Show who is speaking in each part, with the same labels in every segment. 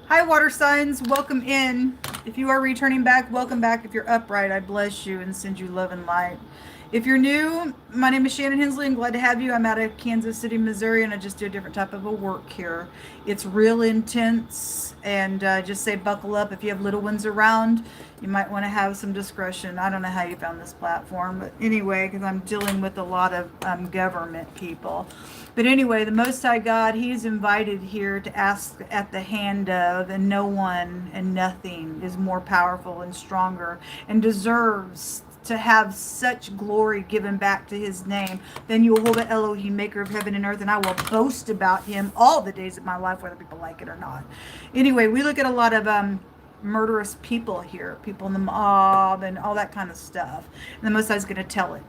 Speaker 1: Hi, water signs. Welcome in. If you are returning back, welcome back. If you're upright, I bless you and send you love and light. If you're new, my name is Shannon Hensley. I'm glad to have you. I'm out of Kansas City, Missouri, and I just do a different type of a work here. It's real intense, and just say buckle up. If you have little ones around, you might want to have some discretion. I don't know how you found this platform, but anyway, because I'm dealing with a lot of government people. But anyway, the Most High God, He is invited here to ask at the hand of, and no one and nothing is more powerful and stronger and deserves to have such glory given back to His name than Yehovah Elohim, maker of heaven and earth, and I will boast about Him all the days of my life, whether people like it or not. Anyway, we look at a lot of murderous people here, people in the mob and all that kind of stuff. And the Most High is going to tell it.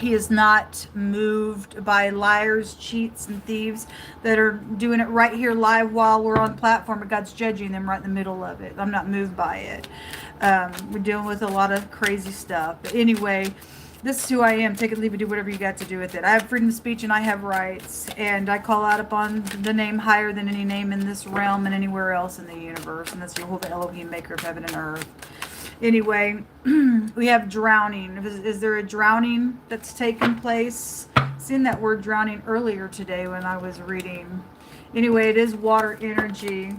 Speaker 1: He is not moved by liars, cheats, and thieves that are doing it right here live while we're on platform, but God's judging them right in the middle of it. I'm not moved by it. We're dealing with a lot of crazy stuff. But anyway, this is who I am. Take it, leave it, do whatever you got to do with it. I have freedom of speech and I have rights. And I call out upon the name higher than any name in this realm and anywhere else in the universe. And that's Jehovah Elohim, maker of heaven and earth. Anyway, we have drowning. Is there a drowning that's taken place? Seen that word drowning earlier today when I was reading. Anyway, it is water energy.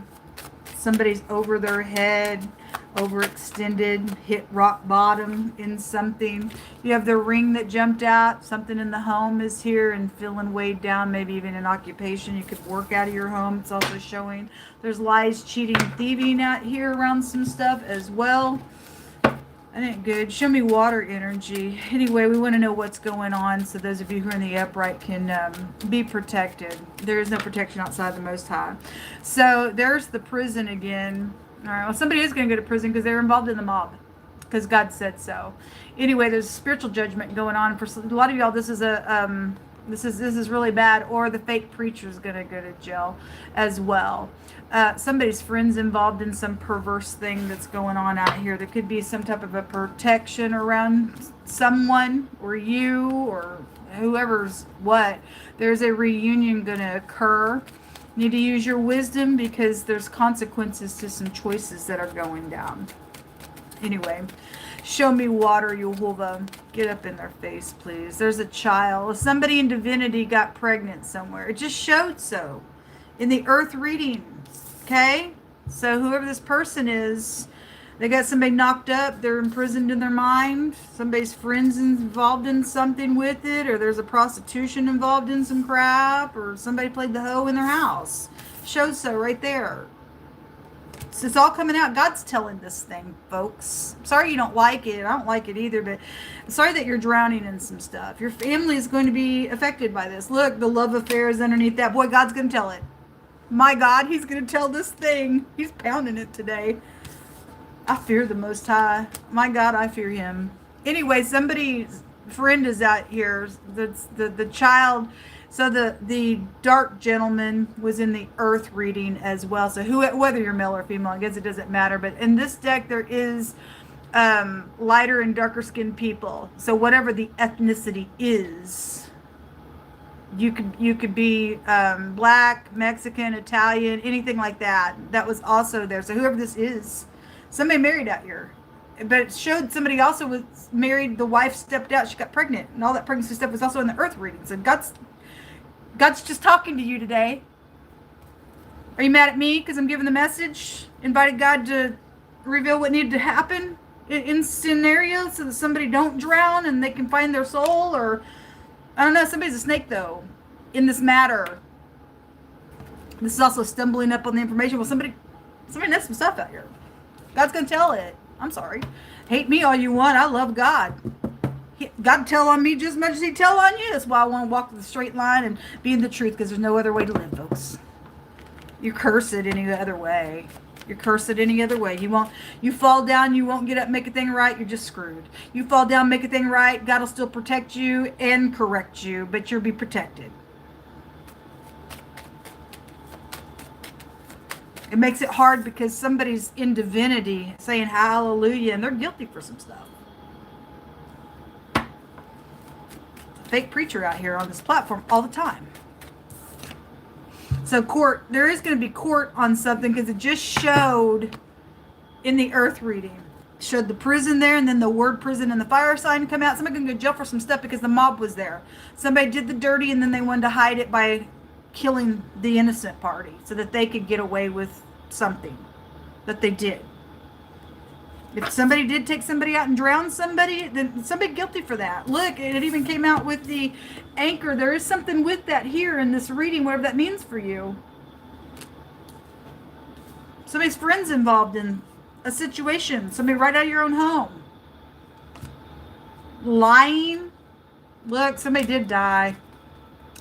Speaker 1: Somebody's over their head, overextended, hit rock bottom in something. You have the ring that jumped out. Something in the home is here and feeling weighed down, maybe even an occupation. You could work out of your home. It's also showing there's lies, cheating, thieving out here around some stuff as well. That ain't good. Show me water energy. Anyway, we want to know what's going on so those of you who are in the upright can be protected. There is no protection outside the Most High. So there's the prison again. All right, well, somebody is going to go to prison because they were involved in the mob because God said so. Anyway, there's spiritual judgment going on. For a lot of y'all, this is this is really bad, or the fake preacher is going to go to jail as well. Somebody's friend's involved in some perverse thing that's going on out here. There could be some type of a protection around someone or you or whoever's what. There's a reunion going to occur. You need to use your wisdom because there's consequences to some choices that are going down. Anyway, show me water, Yehovah. Get up in their face, please. There's a child. Somebody in divinity got pregnant somewhere. It just showed so in the earth reading. Okay? So whoever this person is, they got somebody knocked up. They're imprisoned in their mind. Somebody's friends involved in something with it, or there's a prostitution involved in some crap, or somebody played the hoe in their house. Shows so right there. So it's all coming out. God's telling this thing, folks. Sorry you don't like it. I don't like it either, but I'm sorry that you're drowning in some stuff. Your family is going to be affected by this. Look, the love affair is underneath that. Boy, God's going to tell it. My God, He's going to tell this thing. He's pounding it today. I fear the Most High. My God, I fear Him. Anyway, somebody's friend is out here. That's the child. So the dark gentleman was in the earth reading as well. So whether you're male or female, I guess it doesn't matter. But in this deck, there is lighter and darker skinned people. So whatever the ethnicity is, you could be black, Mexican, Italian, anything like that. That was also there. So whoever this is, somebody married out here. But it showed somebody also was married. The wife stepped out. She got pregnant. And all that pregnancy stuff was also in the earth reading. So God's just talking to you today. Are you mad at me because I'm giving the message? Invited God to reveal what needed to happen in scenarios so that somebody don't drown and they can find their soul? Or, I don't know, somebody's a snake, though, in this matter. This is also stumbling up on the information. Well, somebody knows some stuff out here. God's going to tell it. I'm sorry. Hate me all you want. I love God. God tell on me just as much as He tell on you. That's why I want to walk the straight line and be in the truth, because there's no other way to live, folks. You're cursed any other way. You're cursed any other way. You fall down, you won't get up, make a thing right, you're just screwed. You fall down, make a thing right, God will still protect you and correct you, but you'll be protected. It makes it hard because somebody's in divinity saying hallelujah and they're guilty for some stuff. Fake preacher out here on this platform all the time. So court, there is going to be court on something because it just showed in the earth reading. Showed the prison there, and then the word prison and the fire sign come out. Somebody can go to jail for some stuff because the mob was there. Somebody did the dirty, and then they wanted to hide it by killing the innocent party so that they could get away with something that they did. If somebody did take somebody out and drown somebody, then somebody guilty for that. Look, it even came out with the anchor. There is something with that here in this reading, whatever that means for you. Somebody's friend's involved in a situation. Somebody right out of your own home. Lying. Look, somebody did die.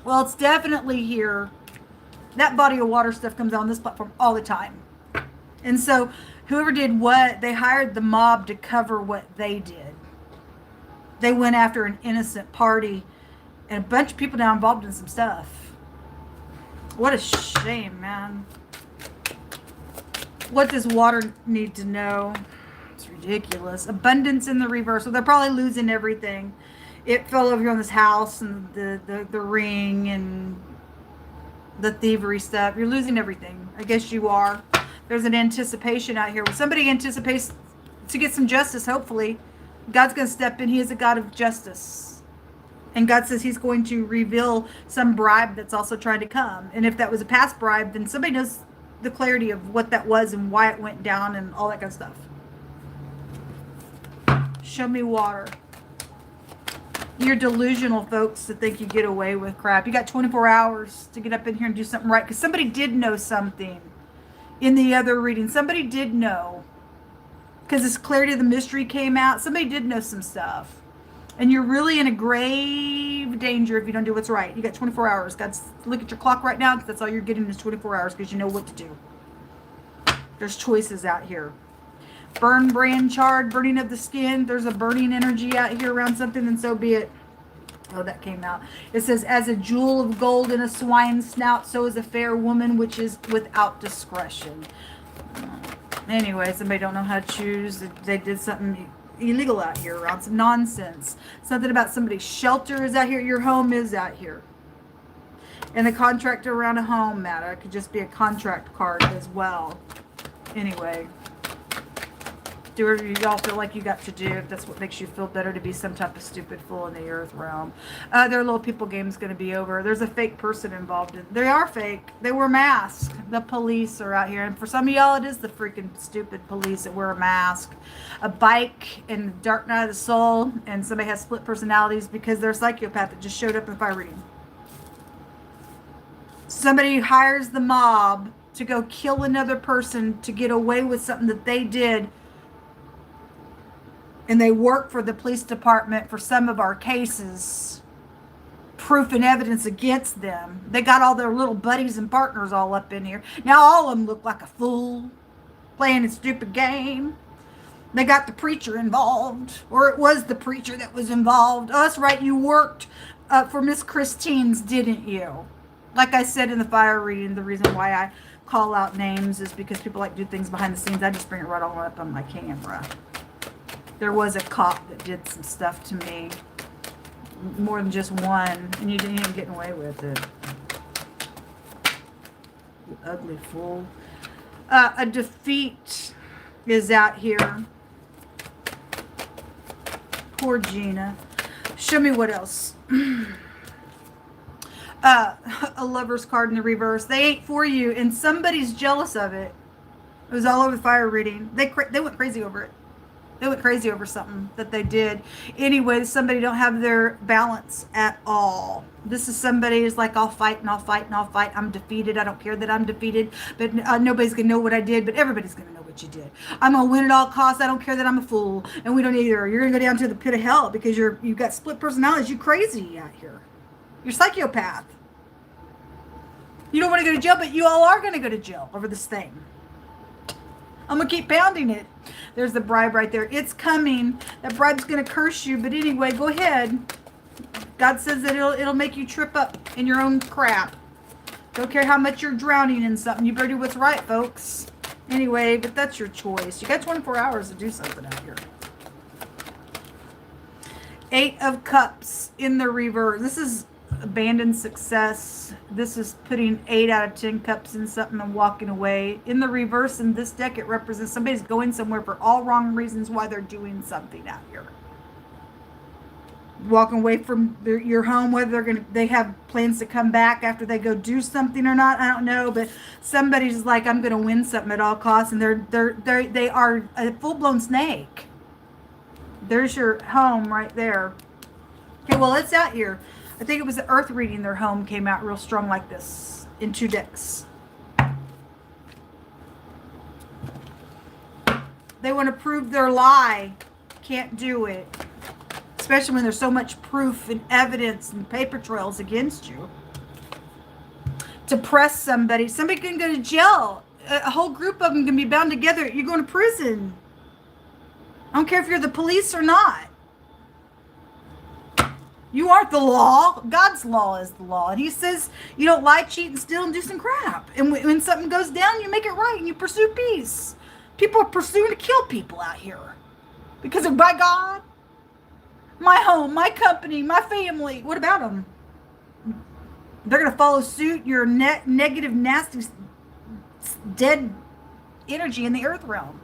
Speaker 1: Well, it's definitely here. That body of water stuff comes out on this platform all the time. And so whoever did what, they hired the mob to cover what they did. They went after an innocent party and a bunch of people now involved in some stuff. What a shame, man. What does water need to know? It's ridiculous. Abundance in the reverse. So they're probably losing everything. It fell over here on this house and the ring and the thievery stuff. You're losing everything. I guess you are. There's an anticipation out here. When somebody anticipates to get some justice, hopefully, God's going to step in. He is a God of justice. And God says he's going to reveal some bribe that's also trying to come. And if that was a past bribe, then somebody knows the clarity of what that was and why it went down and all that kind of stuff. Show me water. You're delusional, folks, to think you get away with crap. You got 24 hours to get up in here and do something right. Because somebody did know something in the other reading. Somebody did know. Because this clarity of the mystery came out. Somebody did know some stuff. And you're really in a grave danger if you don't do what's right. You got 24 hours. God's look at your clock right now, because that's all you're getting is 24 hours because you know what to do. There's choices out here. Burn, brand, charred, burning of the skin. There's a burning energy out here around something, and so be it. Oh, that came out. It says, as a jewel of gold in a swine's snout, so is a fair woman which is without discretion. Anyway, somebody don't know how to choose. They did something illegal out here around some nonsense. Something about somebody's shelter is out here. Your home is out here. And the contract around a home matter. It could just be a contract card as well. Anyway. Do whatever y'all feel like you got to do. If that's what makes you feel better to be some type of stupid fool in the earth realm. Their little people game's going to be over. There's a fake person involved in. They are fake. They wear masks. The police are out here. And for some of y'all, it is the freaking stupid police that wear a mask. A bike and the dark night of the soul. And somebody has split personalities because they're a psychopath that just showed up in the fire reading. Somebody hires the mob to go kill another person to get away with something that they did. And they work for the police department for some of our cases. Proof and evidence against them. They got all their little buddies and partners all up in here. Now all of them look like a fool. Playing a stupid game. They got the preacher involved. Or it was the preacher that was involved. Oh, that's right, you worked for Miss Christine's, didn't you? Like I said in the fire reading, the reason why I call out names is because people like to do things behind the scenes. I just bring it right all up on my camera. There was a cop that did some stuff to me. More than just one. And you didn't even get away with it. You ugly fool. A defeat is out here. Poor Gina. Show me what else. A lover's card in the reverse. They ain't for you. And somebody's jealous of it. It was all over the fire reading. They went crazy over it. They went crazy over something that they did. Anyway, somebody don't have their balance at all. This is somebody who's like, I'll fight and I'll fight and I'll fight. I'm defeated. I don't care that I'm defeated. But nobody's going to know what I did. But everybody's going to know what you did. I'm going to win at all costs. I don't care that I'm a fool. And we don't either. You're going to go down to the pit of hell because you've got split personalities. You're crazy out here. You're a psychopath. You don't want to go to jail, but you all are going to go to jail over this thing. I'm going to keep pounding it. There's the bribe right there. It's coming. That bribe's going to curse you. But anyway, go ahead. God says that it'll make you trip up in your own crap. Don't care how much you're drowning in something. You better do what's right, folks. Anyway, but that's your choice. You got 24 hours to do something out here. 8 of Cups in the reverse. This is abandoned success. This is putting 8 out of 10 cups in something and walking away. In the reverse, in this deck, it represents somebody's going somewhere for all wrong reasons why they're doing something out here. Walking away from your home, whether they have plans to come back after they go do something or not, I don't know. But somebody's like, I'm going to win something at all costs, and they are a full-blown snake. There's your home right there. Okay, well, it's out here. I think it was the Earth reading. Their home came out real strong like this in 2 decks. They want to prove their lie. Can't do it. Especially when there's so much proof and evidence and paper trails against you. To press somebody. Somebody can go to jail. A whole group of them can be bound together. You're going to prison. I don't care if you're the police or not. You aren't the law. God's law is the law. And he says you don't lie, cheat, and steal, and do some crap. And when something goes down, you make it right and you pursue peace. People are pursuing to kill people out here. Because of, by God, my home, my company, my family. What about them? They're going to follow suit. Your negative, nasty, dead energy in the earth realm.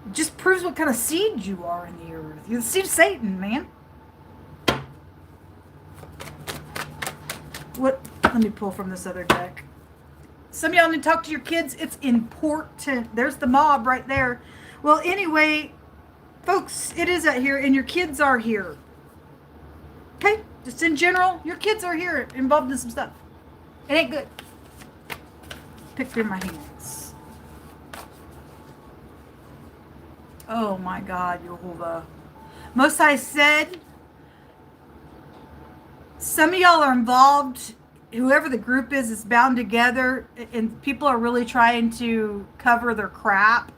Speaker 1: It just proves what kind of seed you are in the earth. You're the seed of Satan, man. What? Let me pull from this other deck. Some of y'all need to talk to your kids. It's important. There's the mob right there. Well, anyway, folks, it is out here, and your kids are here. Okay? Just in general, your kids are here involved in some stuff. It ain't good. Pick through my hands. Oh my God, Yehovah. Most High said, some of y'all are involved, whoever the group is bound together, and people are really trying to cover their crap.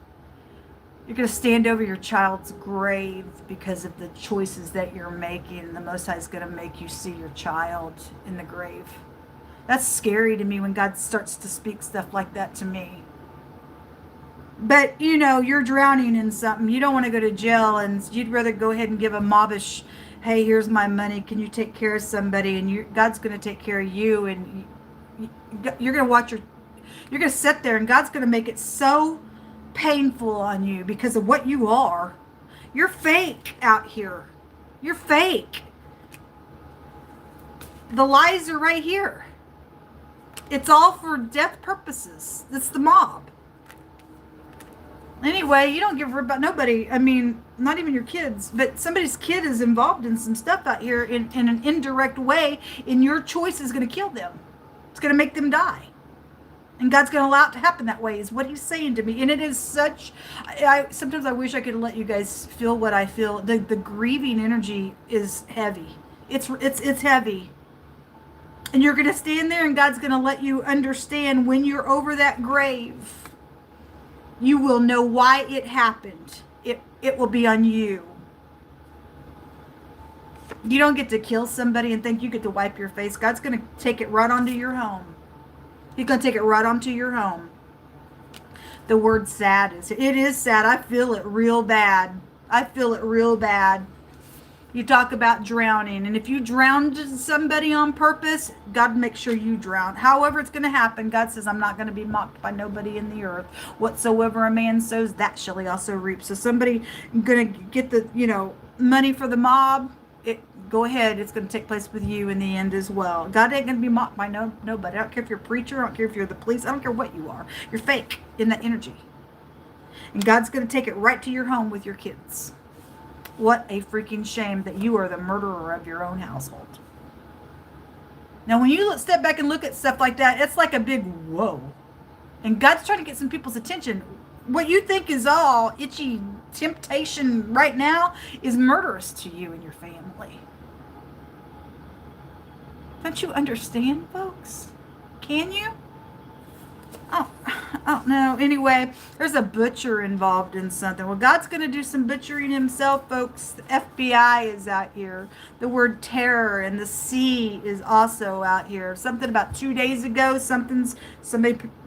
Speaker 1: You're going to stand over your child's grave because of the choices that you're making. The Most High is going to make you see your child in the grave. That's scary to me when God starts to speak stuff like that to me. But, you know, you're drowning in something. You don't want to go to jail, and you'd rather go ahead and give a mobbish, hey, here's my money. Can you take care of somebody? And God's going to take care of you, and you're going to watch you're going to sit there, and God's going to make it so painful on you because of what you are. You're fake out here. You're fake. The lies are right here. It's all for death purposes. It's the mob. Anyway, you don't give about nobody. I mean, not even your kids, but somebody's kid is involved in some stuff out here in an indirect way, and your choice is going to kill them. It's going to make them die. And God's going to allow it to happen that way, is what he's saying to me. And it is such, sometimes I wish I could let you guys feel what I feel. The grieving energy is heavy. It's heavy. And you're going to stand there, and God's going to let you understand when you're over that grave, you will know why it happened. It will be on you. You don't get to kill somebody and think you get to wipe your face. God's going to take it right onto your home. He's going to take it right onto your home. The word sad it is sad. I feel it real bad. I feel it real bad. You talk about drowning, and if you drowned somebody on purpose, God makes sure you drown. However it's going to happen, God says, I'm not going to be mocked by nobody in the earth. Whatsoever a man sows, that shall he also reap. So somebody going to get the, money for the mob, go ahead. It's going to take place with you in the end as well. God ain't going to be mocked by nobody. I don't care if you're a preacher. I don't care if you're the police. I don't care what you are. You're fake in that energy. And God's going to take it right to your home with your kids. What a freaking shame that you are the murderer of your own household. Now, when you step back and look at stuff like that, it's like a big whoa. And God's trying to get some people's attention. What you think is all itchy temptation right now is murderous to you and your family. Don't you understand, folks? Can you? Oh, I don't know. Anyway, there's a butcher involved in something. Well, God's going to do some butchering himself, folks. The FBI is out here. The word terror and the sea is also out here. Something about 2 days ago,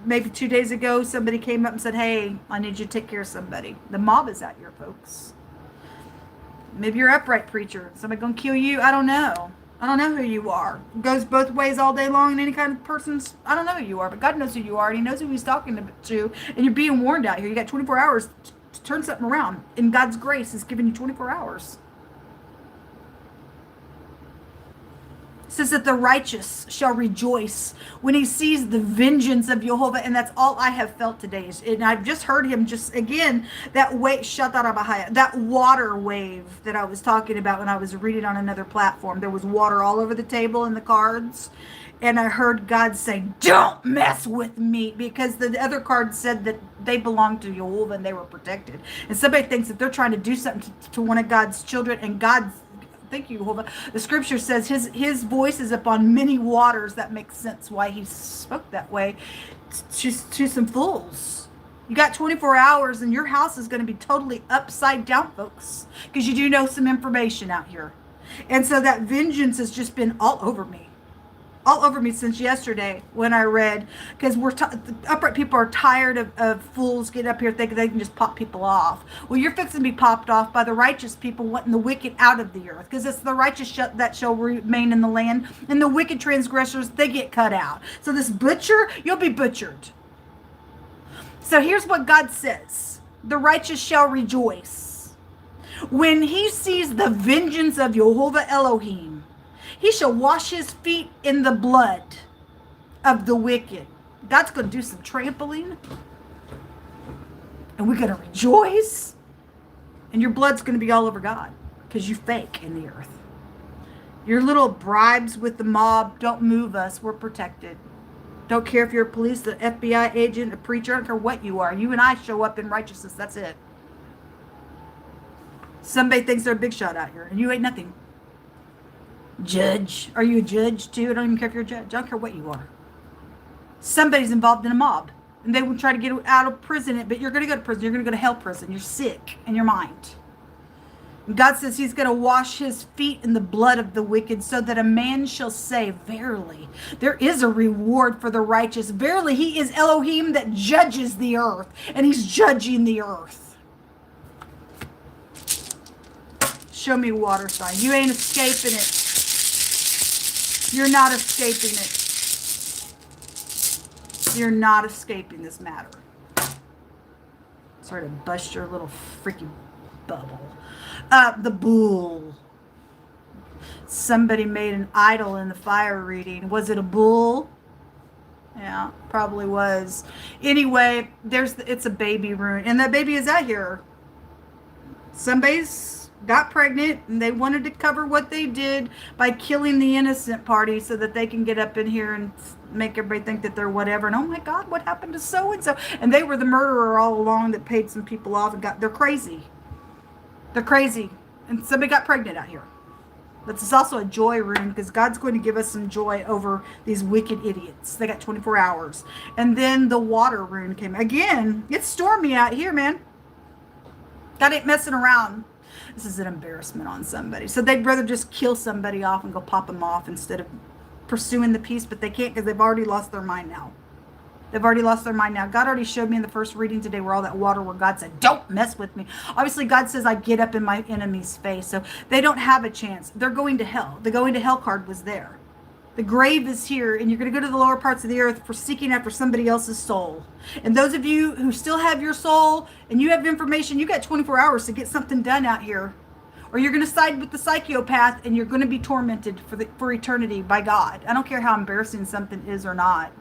Speaker 1: maybe 2 days ago, somebody came up and said, hey, I need you to take care of somebody. The mob is out here, folks. Maybe you're upright preacher. Somebody going to kill you? I don't know. I don't know who you are. It goes both ways all day long, and any kind of person's, I don't know who you are, but God knows who you are, and he knows who he's talking to, and you're being warned out here. You got 24 hours to turn something around, and God's grace is giving you 24 hours. It says that the righteous shall rejoice when he sees the vengeance of Jehovah, and that's all I have felt today. And I've just heard him just again, that water wave that I was talking about when I was reading on another platform. There was water all over the table and the cards, and I heard God say, "Don't mess with me," because the other cards said that they belonged to Jehovah and they were protected. And somebody thinks that they're trying to do something to one of God's children, and God's, thank you, Jehovah. The scripture says his voice is upon many waters. That makes sense why he spoke that way to some fools. You got 24 hours and your house is going to be totally upside down, folks, because you do know some information out here. And so that vengeance has just been all over me since yesterday when I read, because the upright people are tired of fools getting up here thinking they can just pop people off. Well, you're fixing to be popped off by the righteous people wanting the wicked out of the earth, because it's the righteous that shall remain in the land, and the wicked transgressors, they get cut out. So this butcher, you'll be butchered. So here's what God says: the righteous shall rejoice when he sees the vengeance of Jehovah Elohim. He shall wash his feet in the blood of the wicked. God's going to do some trampling. And we're going to rejoice. And your blood's going to be all over God, because you fake in the earth. Your little bribes with the mob don't move us. We're protected. Don't care if you're a police, an FBI agent, a preacher. I don't care what you are. You and I show up in righteousness. That's it. Somebody thinks they're a big shot out here, and you ain't nothing. Judge. Are you a judge too? I don't even care if you're a judge. I don't care what you are. Somebody's involved in a mob, and they will try to get out of prison, but you're going to go to prison. You're going to go to hell prison. You're sick in your mind. And God says he's going to wash his feet in the blood of the wicked, so that a man shall say, verily, there is a reward for the righteous. Verily, he is Elohim that judges the earth, and he's judging the earth. Show me water sign. You ain't escaping it. You're not escaping it. You're not escaping this matter. Sorry to bust your little freaky bubble. The bull. Somebody made an idol in the fire reading. Was it a bull? Yeah, probably was. Anyway, it's a baby rune, and that baby is out here. Somebody's got pregnant, and they wanted to cover what they did by killing the innocent party so that they can get up in here and make everybody think that they're whatever. And oh my God, what happened to so-and-so? And they were the murderer all along that paid some people off and they're crazy. They're crazy. And somebody got pregnant out here. But it's also a joy rune, because God's going to give us some joy over these wicked idiots. They got 24 hours. And then the water rune came. Again, it's stormy out here, man. God ain't messing around. This is an embarrassment on somebody. So they'd rather just kill somebody off and go pop them off instead of pursuing the peace, but they can't, because they've already lost their mind now. They've already lost their mind now. God already showed me in the first reading today where all that water, where God said, don't mess with me. Obviously, God says I get up in my enemy's face, so they don't have a chance. They're going to hell. The going to hell card was there. The grave is here, and you're going to go to the lower parts of the earth for seeking after somebody else's soul. And those of you who still have your soul and you have information, you got 24 hours to get something done out here. Or you're going to side with the psychopath, and you're going to be tormented for eternity by God. I don't care how embarrassing something is or not.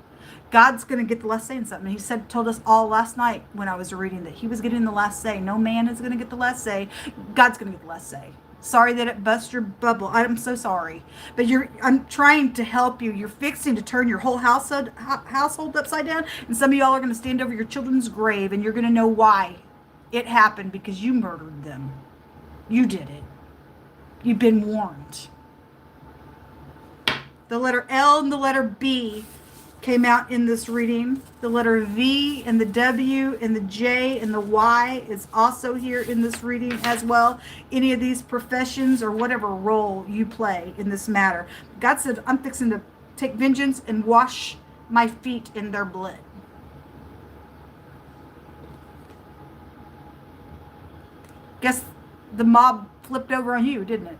Speaker 1: God's going to get the last say in something. He told us all last night when I was reading that he was getting the last say. No man is going to get the last say. God's going to get the last say. Sorry that it bust your bubble. I'm so sorry. But I'm trying to help you. You're fixing to turn your whole household upside down. And some of y'all are going to stand over your children's grave, and you're going to know why it happened, because you murdered them. You did it. You've been warned. The letter L and the letter B came out in this reading. The letter V and the W and the J and the Y is also here in this reading as well. Any of these professions or whatever role you play in this matter. God said, I'm fixing to take vengeance and wash my feet in their blood. Guess the mob flipped over on you, didn't it?